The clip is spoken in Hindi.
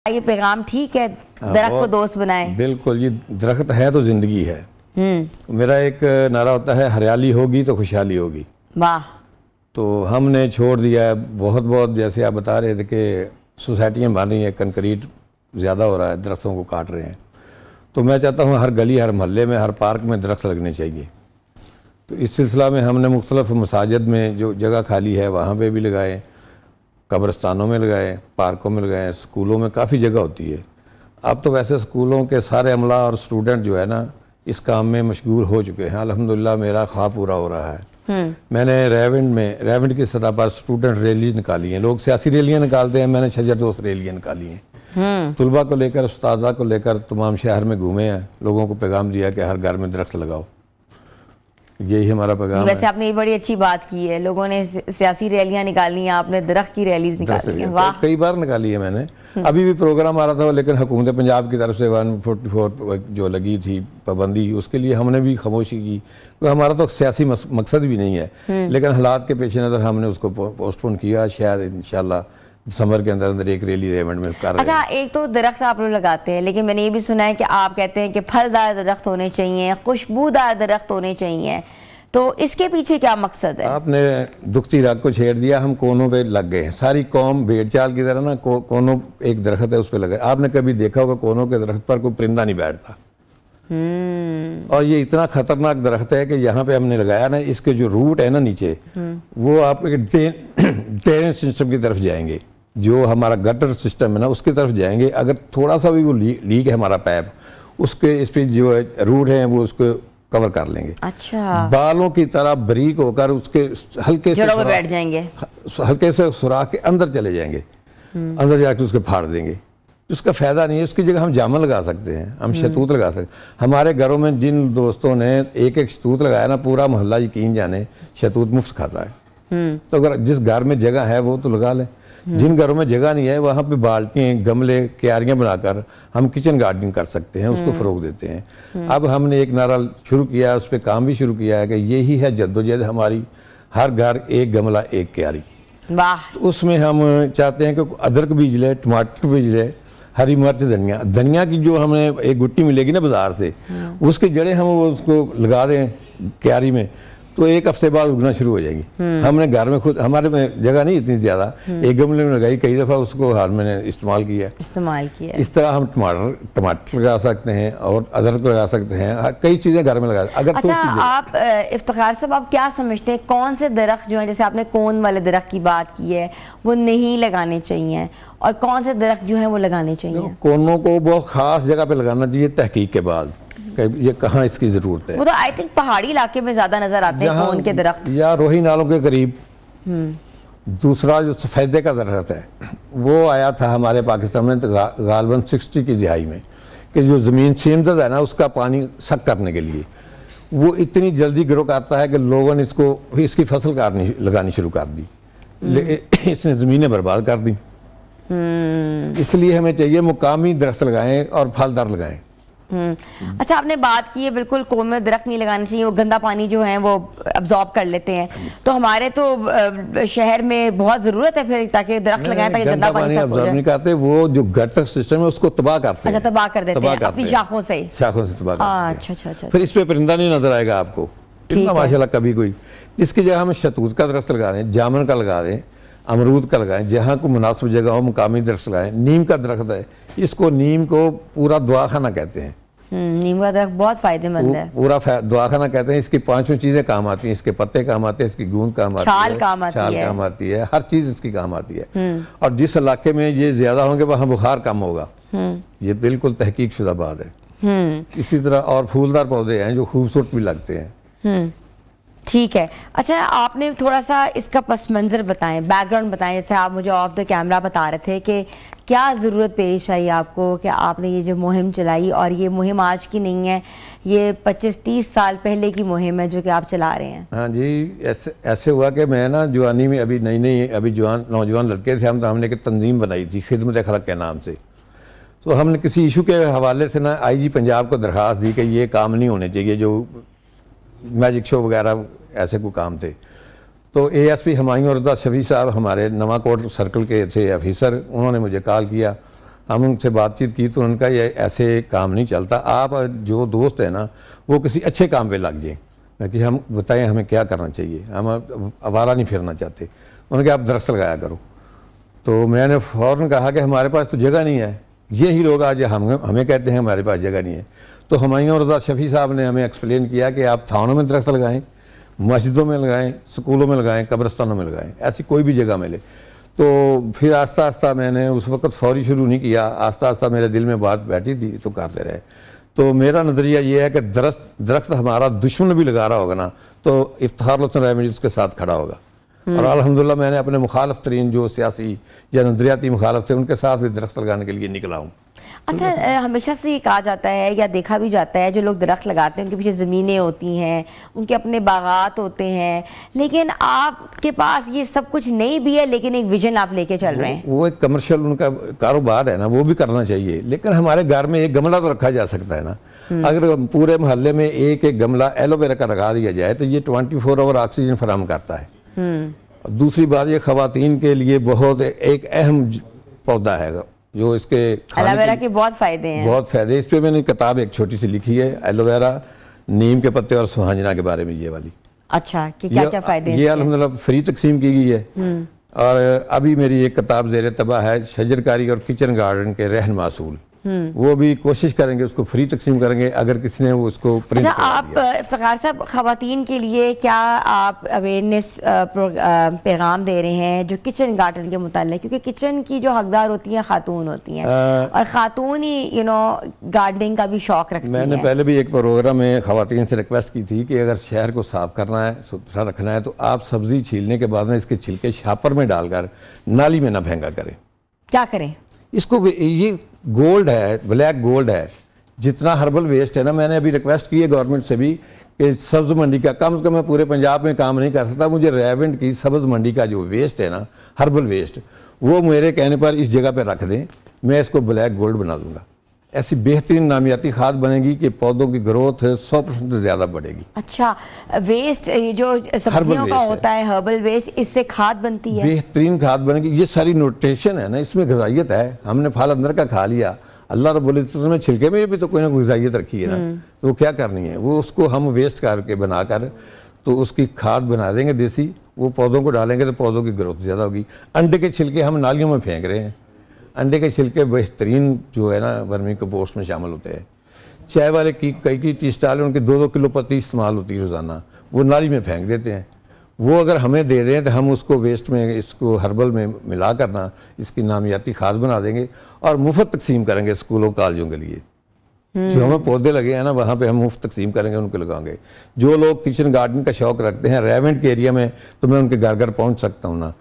ये पैगाम ठीक है, दरख्त को दोस्त बनाए। बिल्कुल जी, दरख्त है तो जिंदगी है। मेरा एक नारा होता है, हरियाली होगी तो खुशहाली होगी। वाह। तो हमने छोड़ दिया है बहुत बहुत, जैसे आप बता रहे थे कि सोसाइटियाँ बन रही हैं, कंक्रीट ज़्यादा हो रहा है, दरख्तों को काट रहे हैं। तो मैं चाहता हूँ हर गली, हर मोहल्ले में, हर पार्क में दरख्त लगने चाहिए। तो इस सिलसिला में हमने मुख्तलिफ मसाजिद में जो जगह खाली है वहाँ पे भी लगाए, कब्रस्तानों में लगाए, पार्कों में लगाए, स्कूलों में काफ़ी जगह होती है। अब तो वैसे स्कूलों के सारे अमला और स्टूडेंट जो है ना इस काम में मशगूल हो चुके हैं। अल्हम्दुलिल्लाह मेरा ख्वाब पूरा हो रहा है। मैंने रेवेंट की सतह पर स्टूडेंट रैली निकाली हैं। लोग सियासी रैलियाँ निकालते हैं, मैंने शजर दोस्त रैलियाँ निकाली हैं। तुलबा को लेकर, उस्तादा को लेकर तमाम शहर में घूमे हैं, लोगों को पैगाम दिया कि हर घर में दरख्त लगाओ। यही हमारा पैगाम है। वैसे आपने ये बड़ी अच्छी बात की है, लोगों ने सियासी रैलियां निकाली हैं, आपने दरख्त की रैलीज निकाली हैं। वाह। कई बार निकाली है मैंने। अभी भी प्रोग्राम आ रहा था, लेकिन हुकूमत पंजाब की तरफ से 144 जो लगी थी पाबंदी, उसके लिए हमने भी खामोशी की। तो हमारा तो सियासी मकसद भी नहीं है, लेकिन हालात के पेश नज़र हमने उसको पोस्टपोन किया। शायद इंशाल्लाह दिसंबर के अंदर एक रैली रेवेंट में कर रहे हैं। अच्छा, एक तो दरख्त आप लोग लगाते हैं, लेकिन मैंने ये भी सुना है कि आप कहते हैं कि फलदार दरख्त होने चाहिए, खुशबूदार दरख्त होने चाहिए। तो इसके पीछे क्या मकसद है? आपने दुखती राग को छेड़ दिया, हम कोनों पे लग गए हैं। सारी कौम भेड़ चाल की तरह ना कोनों एक दरख्त है उस पर लगे। आपने कभी देखा होगा कोनों के दरख्त पर कोई परिंदा नहीं बैठता। और ये इतना खतरनाक दरख्त है कि यहाँ पे हमने लगाया ना, इसके जो रूट है ना नीचे, वो आप ड्रेनेज सिस्टम की तरफ जाएंगे। जो हमारा गटर सिस्टम है ना उसकी तरफ जाएंगे। अगर थोड़ा सा भी वो लीक है हमारा पैप, उसके इस पर जो है रूट है वो उसको कवर कर लेंगे। अच्छा। बालों की तरह बारीक होकर उसके हल्के से बैठ जाएंगे, हल्के से सुराख के अंदर चले जाएंगे, अंदर जाके उसके फाड़ देंगे। उसका फ़ायदा नहीं है। उसकी जगह हम जामुन लगा सकते हैं, हम शतूत लगा सकते हैं। हमारे घरों में जिन दोस्तों ने एक एक शतूत लगाया ना, पूरा मोहल्ला यकीन जाने शतूत मुफ्त खाता है। तो अगर जिस घर में जगह है वो तो लगा लें। जिन घरों में जगह नहीं है वहाँ पे बाल्टियाँ, गमले, क्यारियाँ बनाकर हम किचन गार्डनिंग कर सकते हैं, उसको फ़रोग देते हैं। अब हमने एक नारा शुरू किया, उस पर काम भी शुरू किया है कि यही है जद्दोजहद हमारी, हर घर एक गमला एक क्यारी। वाह। तो उसमें हम चाहते हैं कि अदरक बीज ले, टमाटर बीज ले, हरी मिर्च, धनिया की जो हमें एक गुट्टी मिलेगी ना बाजार से, उसकी जड़ें हम उसको लगा दें क्यारी में, तो एक हफ्ते बाद उगना शुरू हो जाएगी। हमने घर में खुद, हमारे में जगह नहीं इतनी ज़्यादा, एक गमले में लगाई, कई दफ़ा उसको हाल मैंने इस्तेमाल किया। इस तरह हम टमाटर लगा सकते हैं और अदरक लगा सकते हैं, कई चीज़ें घर में लगा। अगर अच्छा, आप इफ्तिखार साहब आप क्या समझते हैं कौन से दरख्त जो है, जैसे आपने कोन वाले दरख्त की बात की है, वो नहीं लगाने चाहिए, और कौन से दरख्त जो है वो लगाने चाहिए? कोनों को बहुत ख़ास जगह पे लगाना चाहिए तहकीक के बाद, ये कहाँ इसकी ज़रूरत है। वो तो आई थिंक पहाड़ी इलाके में ज़्यादा नज़र आते हैं कोन के दरख्त, या रोही नालों के करीब। दूसरा जो सफ़ेदे का दरख्त है वो आया था हमारे पाकिस्तान में गालबन 60 की दिहाई में, कि जो ज़मीन सेमज़द है ना उसका पानी सक करने के लिए वो इतनी जल्दी ग्रो करता है कि लोगों ने इसकी फसल लगानी शुरू कर दी, इसने ज़मीनें बर्बाद कर दी। इसलिए हमें चाहिए मुकामी दरख्त लगाएं और फलदार लगाएं। अच्छा, आपने बात की है बिल्कुल कोन में दरख्त नहीं लगाना चाहिए, वो गंदा पानी जो है वो अब्जॉर्ब कर लेते हैं। तो हमारे तो शहर में बहुत ज़रूरत है फिर ताकि दरख्त लगाएं ताकि गंदा पानी अब्जॉर्ब नहीं करते, वो जो गटर सिस्टम है उसको तबाह करते हैं। अच्छा, तबाह कर देते हैं अपनी शाखों से तबाह करते हैं। अच्छा। फिर इस पे परिंदा नहीं नजर आएगा आपको इतना माशाल्लाह कभी कोई। इसकी जगह हम शतूत का दरख्त लगा दें, जामुन का लगा दें, अमरूद का लगाएं, जहाँ को मुनासिब जगह हो मुकामी दरख्त लगाएं। नीम का दरख्त है, इसको नीम को पूरा दुआखाना कहते हैं। नीम का दरख्त बहुत फायदेमंद है, पूरा दुआखाना कहते हैं। इसकी 5 चीज़ें काम आती हैं, इसके पत्ते काम आते हैं, इसकी गूंद काम आती है, छाल काम आती है, हर चीज़ इसकी काम आती है। और जिस इलाके में ये ज़्यादा होंगे वहाँ बुखार कम होगा, ये बिल्कुल तहकीक शुदा बात है। इसी तरह और फूलदार पौधे हैं जो खूबसूरत भी लगते हैं। ठीक है। अच्छा, आपने थोड़ा सा इसका पस मंज़र बताएं, बैकग्राउंड बताएं। जैसे आप मुझे ऑफ द कैमरा बता रहे थे कि क्या ज़रूरत पेश आई आपको कि आपने ये जो मुहिम चलाई, और ये मुहिम आज की नहीं है, ये 25-30 साल पहले की मुहिम है जो कि आप चला रहे हैं। हाँ जी, ऐसे हुआ कि मैं ना जवानी में अभी नई अभी नौजवान लड़के थे हम, तो हमने एक तंजीम बनाई थी खिदमत खलक के नाम से। तो हमने किसी इशू के हवाले से ना IG पंजाब को दरख्वास्त दी कि ये काम नहीं होने चाहिए, जो मैजिक शो वगैरह ऐसे कोई काम थे। तो ASP हुमायूं रज़ा शफी साहब हमारे नवाकोट सर्कल के थे ऑफिसर, उन्होंने मुझे कॉल किया हम उनसे बातचीत की तो उनका ये ऐसे काम नहीं चलता, आप जो दोस्त है ना वो किसी अच्छे काम पे लग जाएं कि हम बताएं हमें क्या करना चाहिए, हम आवारा नहीं फिरना चाहते। उन्होंने कहा आप दरख्त लगाया करो। तो मैंने फ़ौरन कहा कि हमारे पास तो जगह नहीं है। यही लोग आज हमें कहते हैं हमारे पास जगह नहीं है। तो हुमायूं रज़ा शफ़ी साहब ने हमें एक्सप्लेन किया कि आप थानों में दरख्त लगाएं, मस्जिदों में लगाएं, स्कूलों में लगाएं, कब्रिस्तानों में लगाएं, ऐसी कोई भी जगह मिले। तो फिर आस्ता आस्ता मैंने उस वक़्त फौरी शुरू नहीं किया, आस्ता आस्ता मेरे दिल में बात बैठी थी तो करते रहे। तो मेरा नज़रिया ये है कि दरख्त हमारा दुश्मन भी लगा रहा होगा ना तो इफ्तिखार हुसैन रहमनी उसके साथ खड़ा होगा। और अल्हम्दुलिल्लाह मैंने अपने मुखालफ तरीन जो सियासी या नज़रियाती मुखालफ थे उनके साथ भी दरख्त लगाने के लिए निकला हूँ। अच्छा, हमेशा से ये कहा जाता है या देखा भी जाता है जो लोग दरख्त लगाते हैं उनके पीछे ज़मीनें होती हैं, उनके अपने बागात होते हैं, लेकिन आपके पास ये सब कुछ नहीं भी है लेकिन एक विजन आप लेके चल रहे हैं। वो एक कमर्शियल उनका कारोबार है ना, वो भी करना चाहिए, लेकिन हमारे घर में एक गमला तो रखा जा सकता है ना। अगर पूरे मोहल्ले में एक एक गमला एलोवेरा का लगा दिया जाए तो ये 24 आवर ऑक्सीजन फराहम करता है। दूसरी बात, ये खवातीन के लिए बहुत एक अहम पौधा है जो इसके एलोवेरा के बहुत फ़ायदे हैं। बहुत फ़ायदे। इस पर मैंने किताब एक छोटी सी लिखी है, एलोवेरा, नीम के पत्ते और सुहांजना के बारे में, ये वाली। अच्छा, कि क्या क्या फ़ायदे हैं? ये अल्हम्दुलिल्लाह फ्री तकसीम की गई है। और अभी मेरी एक किताब ज़ेर तबाह है, शजरकारी और किचन गार्डन के रहन मासूल, वो भी कोशिश करेंगे उसको फ्री तकसीम करेंगे अगर किसी ने उसको प्रिंट अच्छा, आप इफ्तिखार साहब खवातीन के लिए क्या आप अवेयरनेस पैगाम दे रहे हैं जो किचन गार्डन के मुताल्लिक, क्योंकि किचन की जो हकदार होती हैं खातून होती हैं और खातून ही गार्डनिंग का भी शौक रखती हैं। मैंने पहले भी एक प्रोग्राम में खवातीन से रिक्वेस्ट की थी कि अगर शहर को साफ़ करना है, सुथरा रखना है, तो आप सब्ज़ी छीलने के बाद में इसके छिलके शापर में डालकर नाली में ना फेंका करें। क्या करें इसको? ये गोल्ड है, ब्लैक गोल्ड है। जितना हर्बल वेस्ट है ना, मैंने अभी रिक्वेस्ट की है गवर्नमेंट से भी कि सब्ज़ मंडी का, कम से कम मैं पूरे पंजाब में काम नहीं कर सकता, मुझे रेवेंट की सब्ज़ मंडी का जो वेस्ट है ना, हर्बल वेस्ट, वो मेरे कहने पर इस जगह पे रख दें, मैं इसको ब्लैक गोल्ड बना दूंगा। ऐसी बेहतरीन नामियाती खाद बनेगी कि पौधों की ग्रोथ 100% से ज़्यादा बढ़ेगी। अच्छा, वेस्ट जो सब्जियों का होता है हर्बल वेस्ट, इससे खाद बनती है, बेहतरीन खाद बनेगी। ये सारी न्यूट्रिशन है ना, इसमें ग़िज़ाइयत है। हमने फल अंदर का खा लिया, अल्लाह रब्बुल इज़्ज़त ने छिलके में भी तो कोई ना कोई ग़िज़ाइयत रखी है ना, तो वो क्या करनी है, वो उसको हम वेस्ट करके बनाकर तो उसकी खाद बना देंगे देसी, वो पौधों को डालेंगे तो पौधों की ग्रोथ ज़्यादा होगी। अंडे के छिलके हम नालियों में फेंक रहे हैं, अंडे के छिलके बेहतरीन जो है ना वर्मी कंपोस्ट में शामिल होते हैं। चाय वाले की कई टी स्टाल उनके 2-2 किलो पत्ती इस्तेमाल होती है रोज़ाना, वो नाली में फेंक देते हैं। वो अगर हमें दे दें तो हम उसको वेस्ट में, इसको हर्बल में मिला करना इसकी नामियाती खाद बना देंगे और मुफ्त तकसीम करेंगे स्कूलों कॉलेजों के लिए। जो हमें पौधे लगे हैं ना वहाँ पे हम मुफ्त तकसीम करेंगे, उनको लगाएंगे। जो लोग किचन गार्डन का शौक़ रखते हैं रेवेंट के एरिया में, तो मैं उनके घर घर पहुँच सकता हूँ ना।